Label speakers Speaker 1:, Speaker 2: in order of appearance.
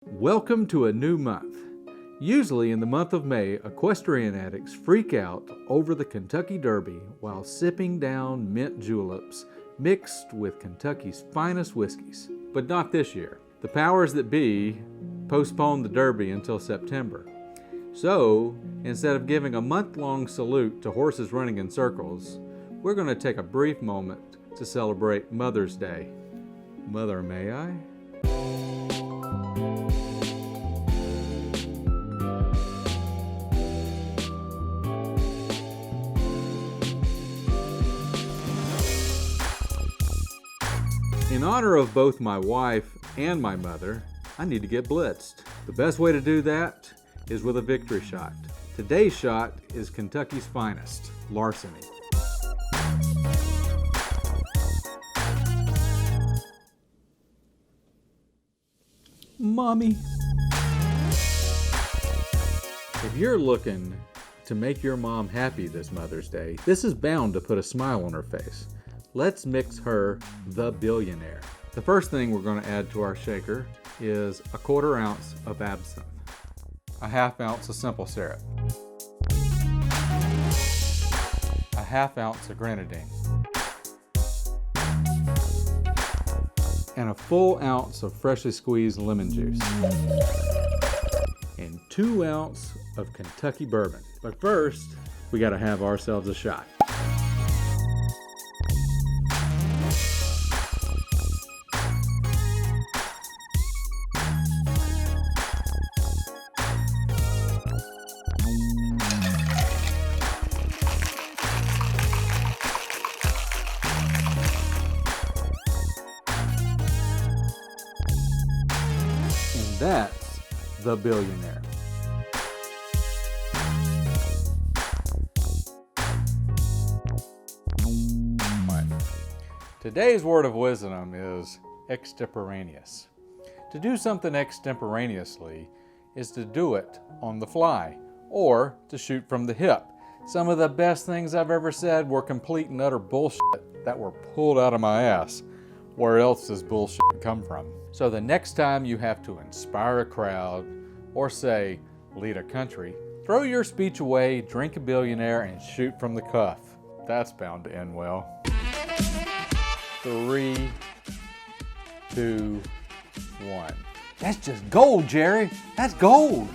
Speaker 1: Welcome to a new month. Usually in the month of May, equestrian addicts freak out over the Kentucky Derby while sipping down mint juleps mixed with Kentucky's finest whiskeys. But not this year. The powers that be postponed the Derby until September. So, instead of giving a month-long salute to horses running in circles, we're going to take a brief moment to celebrate Mother's Day. Mother, may I? In honor of both my wife and my mother, I need to get blitzed. The best way to do that is with a victory shot. Today's shot is Kentucky's finest, larceny. Mommy. If you're looking to make your mom happy this Mother's Day, this is bound to put a smile on her face. Let's mix her the Billionaire. The first thing we're going to add to our shaker is a 1/4 ounce of absinthe, a 1/2 ounce of simple syrup, a 1/2 ounce of grenadine, and a full ounce of freshly squeezed lemon juice, and 2 ounces of Kentucky bourbon. But first, we got to have ourselves a shot. That's the Billionaire. Today's word of wisdom is extemporaneous. To do something extemporaneously is to do it on the fly or to shoot from the hip. Some of the best things I've ever said were complete and utter bullshit that were pulled out of my ass. Where else does bullshit come from? So the next time you have to inspire a crowd or say, lead a country, throw your speech away, drink a Billionaire, and shoot from the cuff. That's bound to end well. 3, 2, 1. That's just gold, Jerry. That's gold.